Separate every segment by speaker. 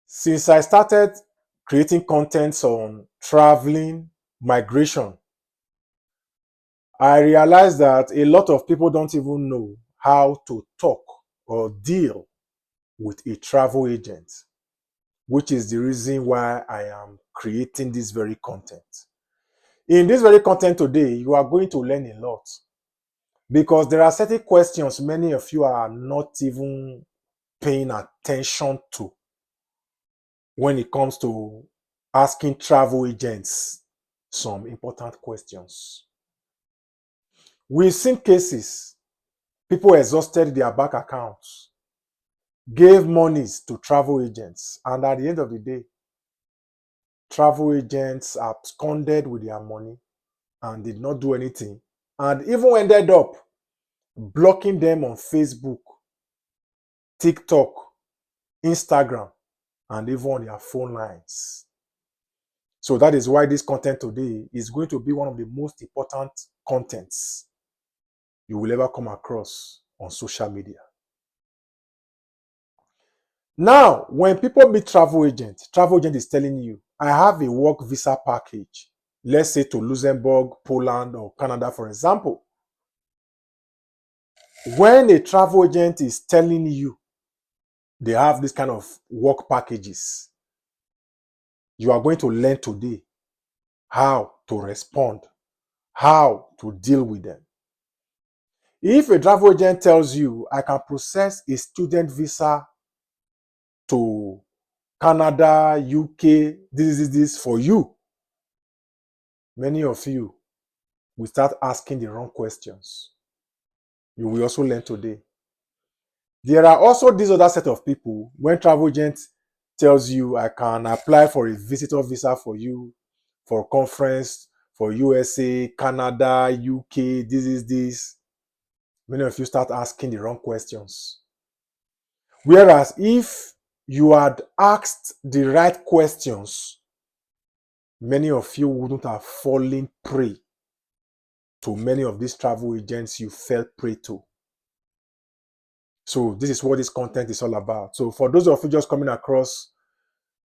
Speaker 1: Since I started creating contents on traveling, migration, I realized that a lot of people don't even know how to talk or deal with a travel agent, which is the reason why I am creating this very content. In this very content today, you are going to learn a lot because there are certain questions many of you are not even paying attention to when it comes to asking travel agents some important questions. We've seen cases, people exhausted their bank accounts, gave monies to travel agents, and at the end of the day, travel agents absconded with their money and did not do anything, and even ended up blocking them on Facebook, TikTok, Instagram, and even on their phone lines. So that is why this content today is going to be one of the most important contents you will ever come across on social media. Now, when people meet travel agent is telling you, I have a work visa package, let's say to Luxembourg, Poland, or Canada, for example. When a travel agent is telling you they have this kind of work packages, you are going to learn today how to respond, how to deal with them. If a travel agent tells you, I can process a student visa to Canada, UK, this for you, many of you will start asking the wrong questions. You will also learn today. There are also this other set of people, when travel agent tells you, I can apply for a visitor visa for you, for a conference, for USA, Canada, UK, this. Many of you start asking the wrong questions. Whereas if you had asked the right questions, many of you wouldn't have fallen prey to many of these travel agents you fell prey to. So this is what this content is all about. So for those of you just coming across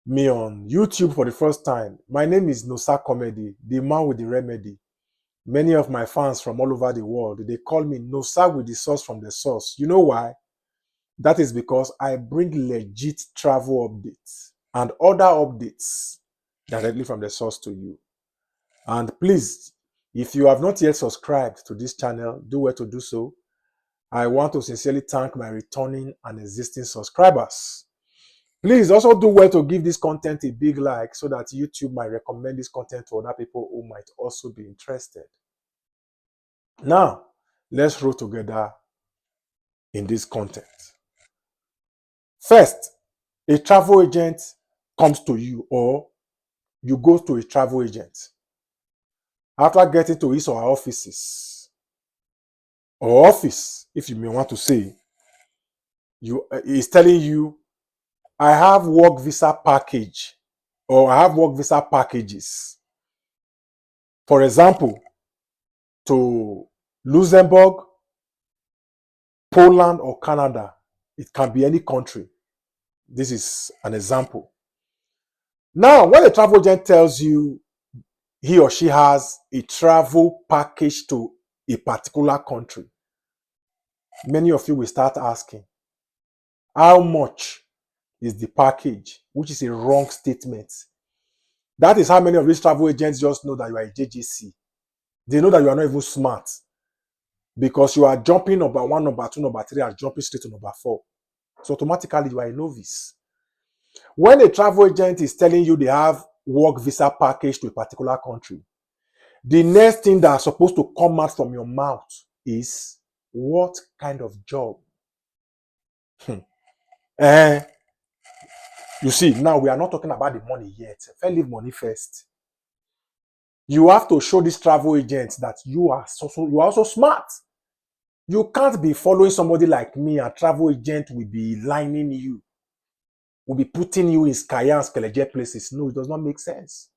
Speaker 1: me on YouTube for the first time, my name is Nosa Comedy, the man with the remedy. Many of my fans from all over the world, they call me Nosa with the source from the source. You know why? That is because I bring legit travel updates and other updates directly from the source to you. And please, if you have not yet subscribed to this channel, do well to do so. I want to sincerely thank my returning and existing subscribers. Please also do well to give this content a big like so that YouTube might recommend this content to other people who might also be interested. Now, let's roll together in this content. First, a travel agent comes to you or you go to a travel agent. After getting to his or her offices, or office, if you may want to say, he's telling you, I have work visa package or I have work visa packages. For example, to Luxembourg, Poland, or Canada. It can be any country. This is an example. Now, when a travel agent tells you he or she has a travel package to a particular country, many of you will start asking, how much is the package? Which is a wrong statement. That is how many of these travel agents just know that you are a JJC. They know that you are not even smart because you are jumping number 1, number 2, number 3, and jumping straight to number 4. So automatically you are a novice. When a travel agent is telling you they have work visa package to a particular country, the next thing that's supposed to come out from your mouth is, what kind of job? You see, now we are not talking about the money yet. Let's leave money first. You have to show this travel agent that you are also smart. You can't be following somebody like me. A travel agent will be lining you, will be putting you in Skya and Skelejet places. No, it does not make sense.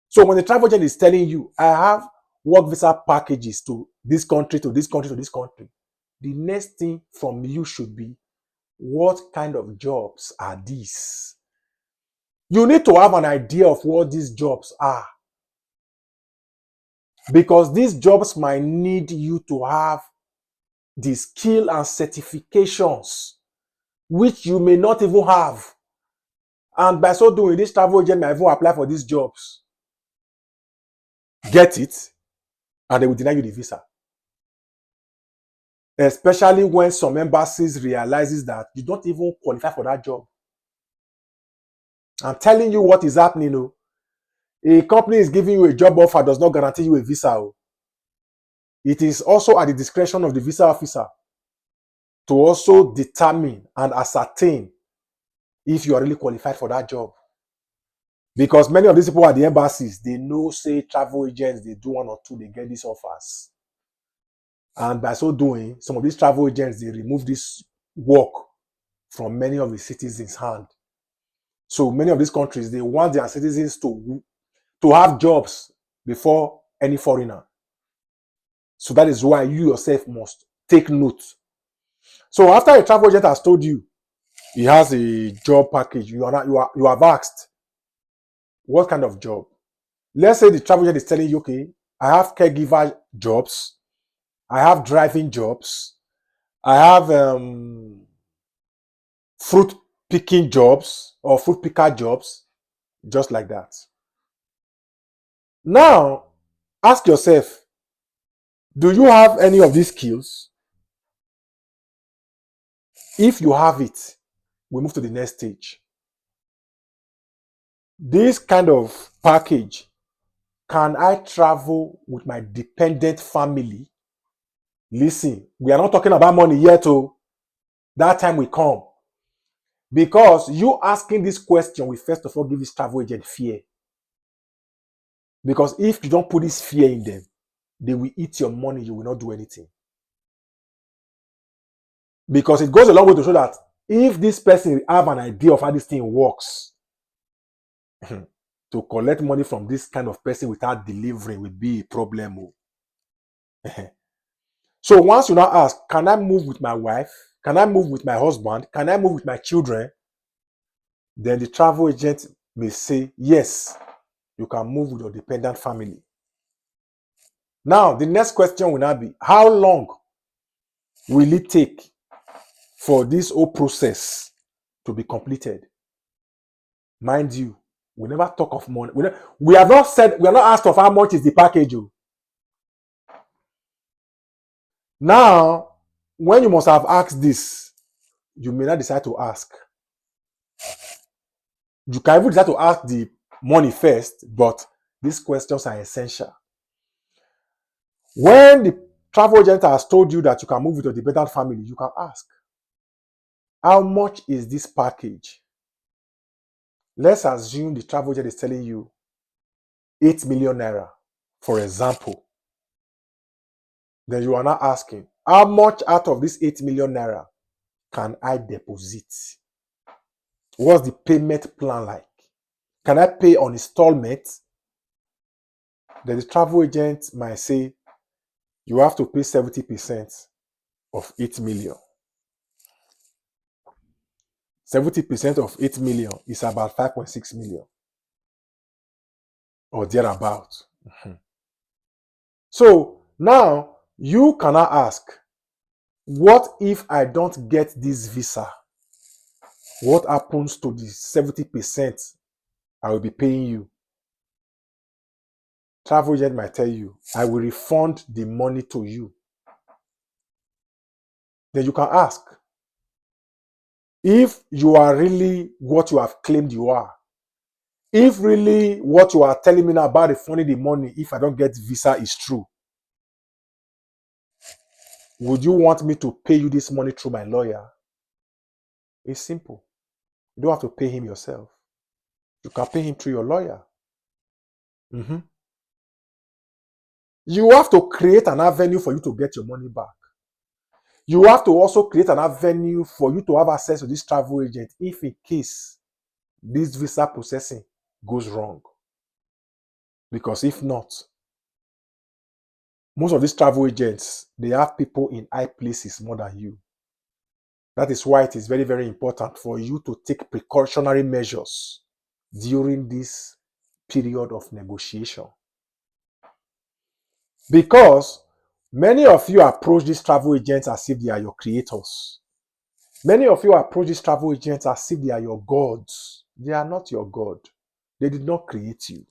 Speaker 1: So when the travel agent is telling you, I have work visa packages to this country, to this country, to this country, the next thing from you should be, what kind of jobs are these? You need to have an idea of what these jobs are, because these jobs might need you to have the skill and certifications which you may not even have. And by so doing, this travel agent might even apply for these jobs, get it, and they will deny you the visa. Especially when some embassies realizes that you don't even qualify for that job. I'm telling you what is happening. Oh. A company is giving you a job offer, does not guarantee you a visa. Oh. It is also at the discretion of the visa officer to also determine and ascertain if you are really qualified for that job. Because many of these people at the embassies, they know, say, travel agents, they do one or two, they get these offers. And by so doing, some of these travel agents, they remove this work from many of the citizens' hand. So many of these countries, they want their citizens to have jobs before any foreigner. So that is why you yourself must take note. So after a travel agent has told you he has a job package, you have asked, what kind of job? Let's say the travel agent is telling you, okay, I have caregiver jobs, I have driving jobs, I have fruit picking jobs or fruit picker jobs, just like that. Now, ask yourself, do you have any of these skills? If you have it, we move to the next stage. This kind of package, can I travel with my dependent family? Listen, we are not talking about money yet, oh. That time will come. Because you asking this question will first of all give this travel agent fear. Because if you don't put this fear in them, they will eat your money, you will not do anything. Because it goes a long way to show that if this person have an idea of how this thing works, to collect money from this kind of person without delivering will be a problem. So once you now ask, can I move with my wife? Can I move with my husband? Can I move with my children? Then the travel agent may say, yes, you can move with your dependent family. Now, the next question will now be, how long will it take for this whole process to be completed? Mind you, we never talk of money. We have not asked of how much is the package. Now, when you must have asked this, you may not decide to ask. You can even decide to ask the money first, but these questions are essential. When the travel agent has told you that you can move with your dependent family, you can ask, how much is this package? Let's assume the travel agent is telling you 8 million naira, for example. Then you are now asking, how much out of this 8 million naira can I deposit? What's the payment plan like? Can I pay on installment? Then the travel agent might say, you have to pay 70% of 8 million. 70% of 8 million is about 5.6 million or thereabout. So now you cannot ask, what if I don't get this visa? What happens to the 70% I will be paying you? Travel agent might tell you, I will refund the money to you. Then you can ask, if you are really what you have claimed you are, if really what you are telling me now about refunding the money if I don't get visa is true, would you want me to pay you this money through my lawyer? It's simple. You don't have to pay him yourself. You can pay him through your lawyer. You have to create an avenue for you to get your money back. You have to also create an avenue for you to have access to this travel agent if in case this visa processing goes wrong. Because if not, most of these travel agents, they have people in high places more than you. That is why it is very, very important for you to take precautionary measures during this period of negotiation. Because many of you approach these travel agents as if they are your creators. Many of you approach these travel agents as if they are your gods. They are not your God. They did not create you.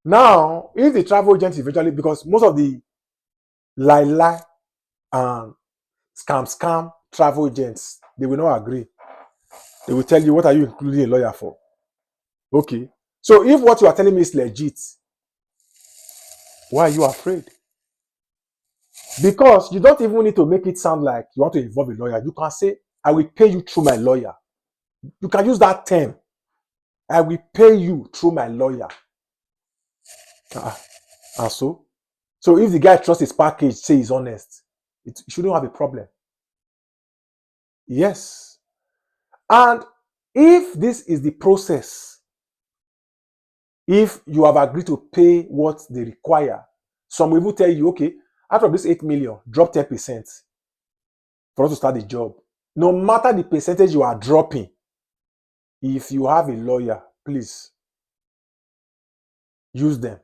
Speaker 1: Now, if the travel agent eventually, because most of the lie and scam travel agents, they will not agree. They will tell you, what are you including a lawyer for? Okay. So if what you are telling me is legit, why are you afraid? Because you don't even need to make it sound like you want to involve a lawyer. You can say, I will pay you through my lawyer. You can use that term. I will pay you through my lawyer. And so if the guy trusts his package, say he's honest, it shouldn't have a problem. Yes. And if this is the process, if you have agreed to pay what they require, some will tell you, okay, out of this 8 million, drop 10% for us to start the job. No matter the percentage you are dropping, if you have a lawyer, please use them.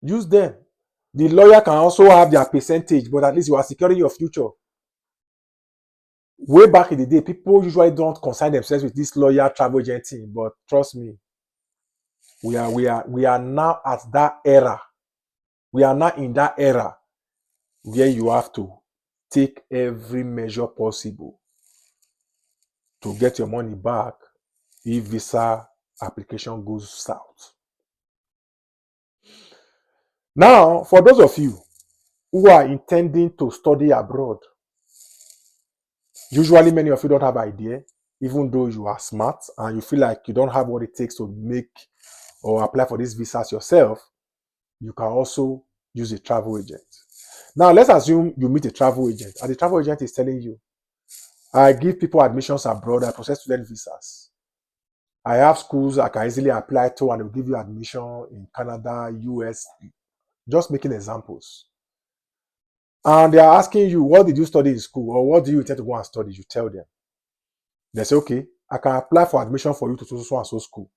Speaker 1: Use them. The lawyer can also have their percentage, but at least you are securing your future. Way back in the day, people usually don't concern themselves with this lawyer travel agent thing, but trust me, we are now at that era. We are now in that era where you have to take every measure possible to get your money back if visa application goes south. Now, for those of you who are intending to study abroad, usually many of you don't have idea, even though you are smart and you feel like you don't have what it takes to make or apply for these visas yourself, you can also use a travel agent. Now, let's assume you meet a travel agent and the travel agent is telling you, I give people admissions abroad, I process student visas. I have schools I can easily apply to and they'll give you admission in Canada, US, just making examples. And they are asking you, what did you study in school or what do you intend to go and study? You tell them. They say, okay, I can apply for admission for you to so and so school.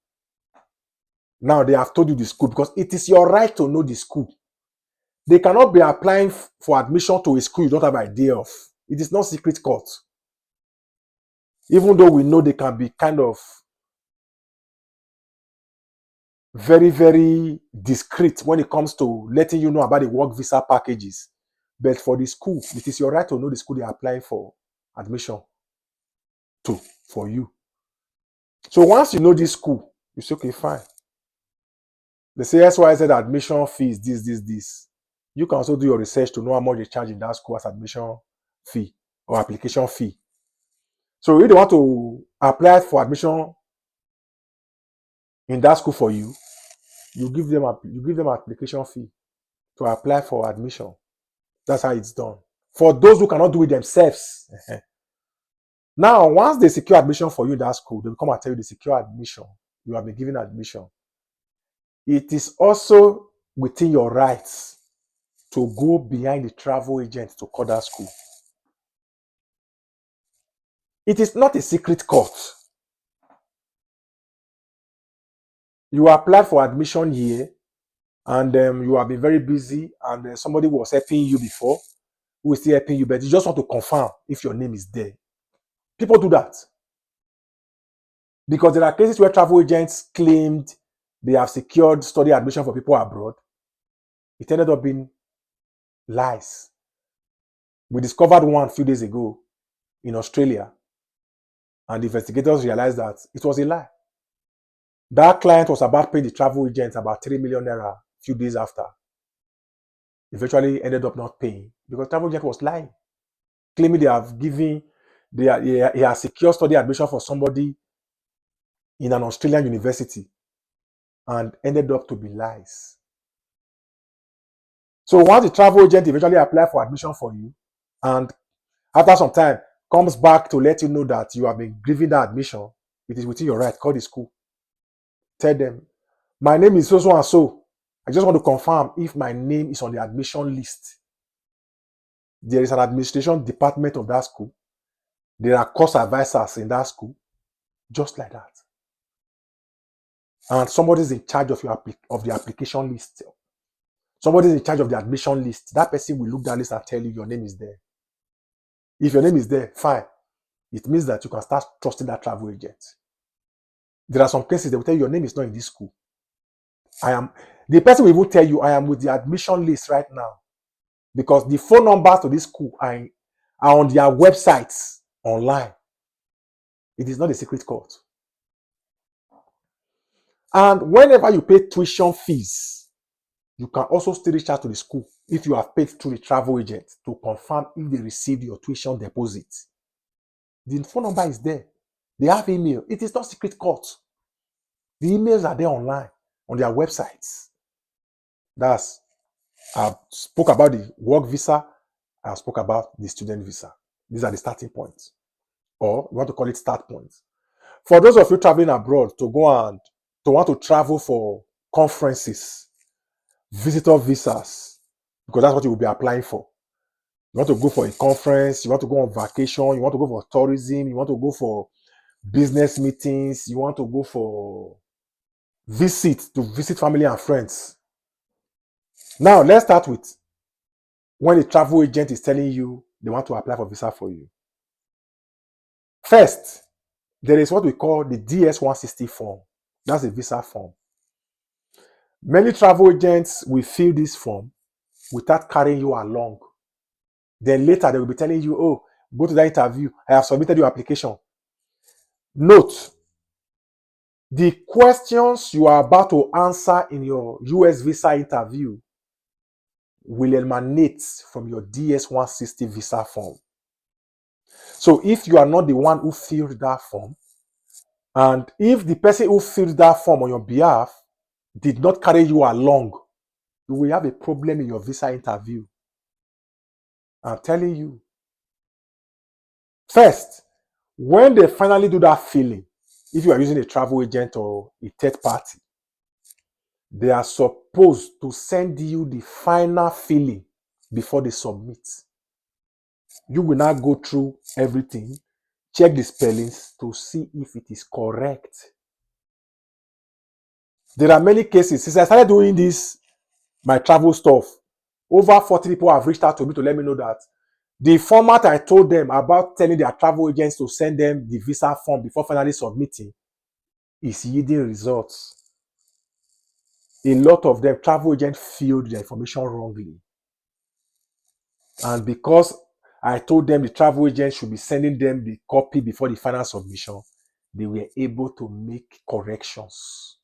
Speaker 1: Now they have told you the school because it is your right to know the school. They cannot be applying for admission to a school you don't have idea of. It is not secret court. Even though we know they can be kind of very, very discreet when it comes to letting you know about the work visa packages. But for the school, it is your right to know the school they are applying for admission to for you. So once you know this school, you say, okay, fine. They say SYZ admission fees, this. You can also do your research to know how much they charge in that school as admission fee or application fee. So if they want to apply for admission in that school for you, you give them application fee to apply for admission. That's how it's done. For those who cannot do it themselves. Now, once they secure admission for you in that school, they will come and tell you they secure admission. You have been given admission. It is also within your rights to go behind the travel agent to call that school. It is not a secret court. You applied for admission here and you have been very busy and somebody was helping you before who is still helping you, but you just want to confirm if your name is there. People do that. Because there are cases where travel agents claimed they have secured study admission for people abroad. It ended up being lies. We discovered one a few days ago in Australia, and the investigators realized that it was a lie. That client was about paying the travel agent about 3 million naira a few days after. Eventually ended up not paying because the travel agent was lying, claiming they have given, he has secured study admission for somebody in an Australian university, and ended up to be lies. So once the travel agent eventually applies for admission for you, and after some time comes back to let you know that you have been given that admission, it is within your right. Call the school. Tell them, my name is so and so. I just want to confirm if my name is on the admission list. There is an administration department of that school. There are course advisors in that school, just like that. And somebody's in charge of of the application list. Somebody's in charge of the admission list. That person will look that list and tell you your name is there. If your name is there, fine. It means that you can start trusting that travel agent. There are some cases they will tell you your name is not in this school. The person will even tell you, I am with the admission list right now, because the phone numbers to this school are on their websites online. It is not a secret court. And whenever you pay tuition fees, you can also still reach out to the school if you have paid through the travel agent to confirm if they received your tuition deposit. The phone number is there. They have email. It is not secret court. The emails are there online on their websites. I spoke about the work visa. I spoke about the student visa. These are the starting points, or you want to call it start points. For those of you traveling abroad to want to travel for conferences, visitor visas, because that's what you will be applying for. You want to go for a conference, you want to go on vacation, you want to go for tourism, you want to go for business meetings, you want to go for to visit family and friends. Now, let's start with when a travel agent is telling you they want to apply for visa for you. First, there is what we call the DS-160 form. That's a visa form. Many travel agents will fill this form without carrying you along. Then later they will be telling you, oh, go to that interview. I have submitted your application. Note, the questions you are about to answer in your US visa interview will emanate from your DS-160 visa form. So if you are not the one who filled that form, and if the person who filled that form on your behalf did not carry you along, you will have a problem in your visa interview. I'm telling you. First, when they finally do that filling, if you are using a travel agent or a third party, they are supposed to send you the final filling before they submit. You will now go through everything, check the spellings to see if it is correct. There are many cases. Since I started doing this, my travel stuff, over 40 people have reached out to me to let me know that the format I told them about telling their travel agents to send them the visa form before finally submitting is yielding results. A lot of them, travel agents filled their information wrongly. And because I told them the travel agent should be sending them the copy before the final submission, they were able to make corrections.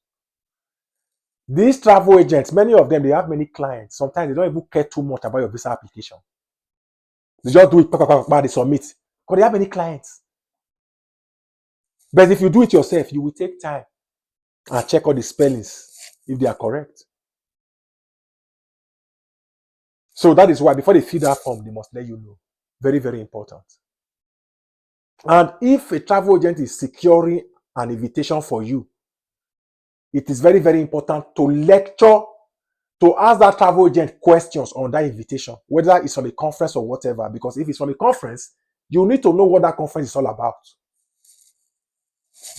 Speaker 1: These travel agents, many of them, they have many clients. Sometimes they don't even care too much about your visa application. They just do it, they submit. Because they have many clients. But if you do it yourself, you will take time and check all the spellings if they are correct. So that is why before they fill that form, they must let you know. Very, very important. And if a travel agent is securing an invitation for you, it is very, very important to ask that travel agent questions on that invitation, whether it's from a conference or whatever. Because if it's from a conference, you need to know what that conference is all about.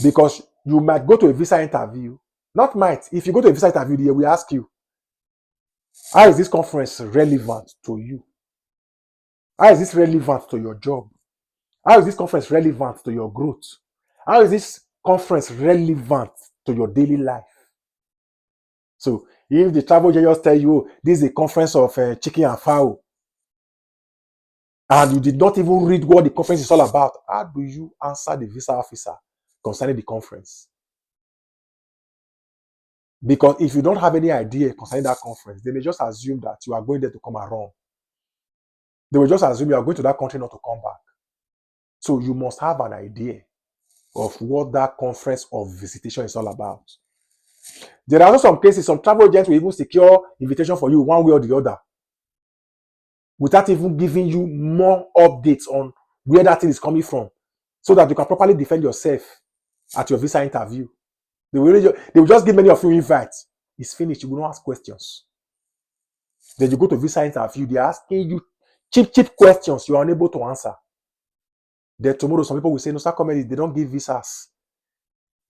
Speaker 1: Because you might go to a visa interview, not might, if you go to a visa interview, they will ask you, how is this conference relevant to you? How is this relevant to your job? How is this conference relevant to your growth? How is this conference relevant to your daily life? So if the travel agent just tell you, oh, this is a conference of chicken and fowl, and you did not even read what the conference is all about, how do you answer the visa officer concerning the conference? Because if you don't have any idea concerning that conference, they may just assume that you are going there to come around. They will just assume you are going to that country not to come back. So you must have an idea of what that conference of visitation is all about. There are also some cases, some travel agents will even secure invitation for you one way or the other, without even giving you more updates on where that thing is coming from, so that you can properly defend yourself at your visa interview. They will just give many of you invites. It's finished. You will not ask questions. Then you go to visa interview. They're asking you cheap questions you are unable to answer. Then tomorrow, some people will say, no, start comedy, they don't give visas.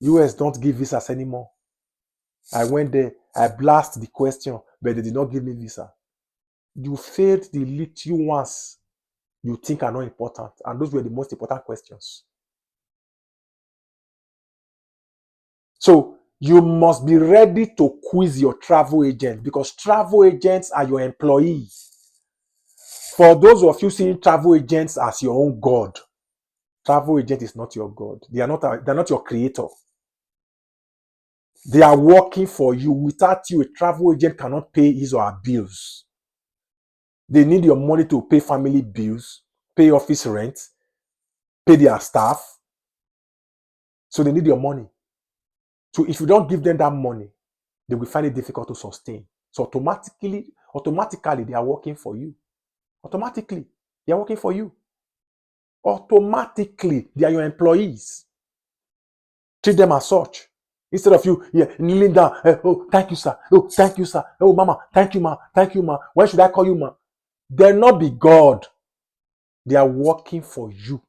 Speaker 1: US don't give visas anymore. I went there, I blast the question, but they did not give me visa. You failed the little ones you think are not important, and those were the most important questions. So you must be ready to quiz your travel agent, because travel agents are your employees. For those of you seeing travel agents as your own God, travel agent is not your God. They are not your creator. They are working for you. Without you, a travel agent cannot pay his or her bills. They need your money to pay family bills, pay office rent, pay their staff. So they need your money. So if you don't give them that money, they will find it difficult to sustain. So automatically, they are working for you. Automatically, they are working for you. Automatically, they are your employees. Treat them as such. Instead of you kneeling down, oh, thank you, sir. Oh, thank you, sir. Oh, mama, thank you, ma. Thank you, ma. Why should I call you, ma? They'll not be God. They are working for you.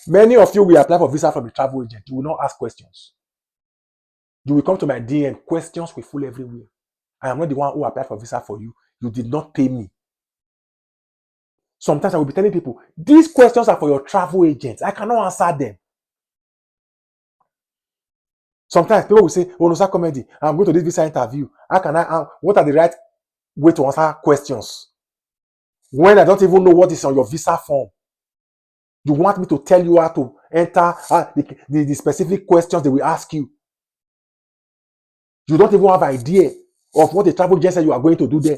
Speaker 1: Many of you will apply for visa from the travel agent. You will not ask questions. You will come to my DM. Questions will full everywhere. I am not the one who applied for visa for you. You did not pay me. Sometimes I will be telling people, these questions are for your travel agents. I cannot answer them. Sometimes people will say, oh, no, sir, comedy, I'm going to this visa interview. What are the right way to answer questions? When I don't even know what is on your visa form. You want me to tell you how to enter the specific questions they will ask you. You don't even have an idea of what the travel agent said you are going to do there.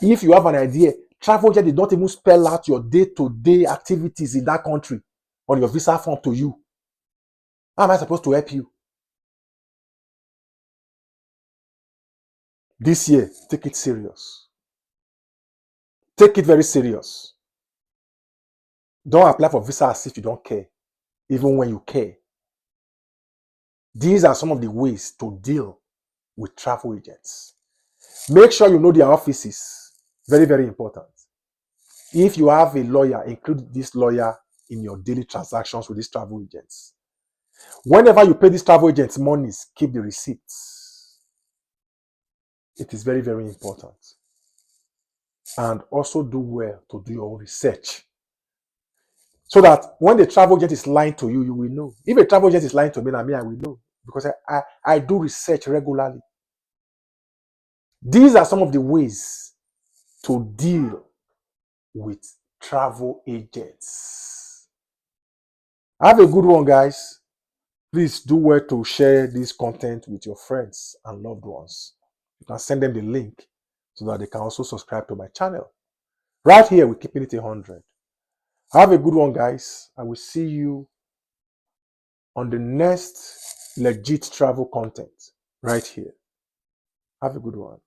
Speaker 1: If you have an idea, travel agent did not even spell out your day-to-day activities in that country on your visa form to you. How am I supposed to help you? This year, take it serious. Take it very serious. Don't apply for visa as if you don't care, even when you care. These are some of the ways to deal with travel agents. Make sure you know their offices. Very, very important. If you have a lawyer, include this lawyer in your daily transactions with these travel agents. Whenever you pay these travel agents monies, keep the receipts. It is very, very important. And also do well to do your research. So that when the travel agent is lying to you, you will know. If a travel agent is lying to me, I will know. Because I do research regularly. These are some of the ways to deal with travel agents. Have a good one, guys. Please do well to share this content with your friends and loved ones. You can send them the link so that they can also subscribe to my channel. Right here, we're keeping it 100. Have a good one, guys. I will see you on the next legit travel content right here. Have a good one.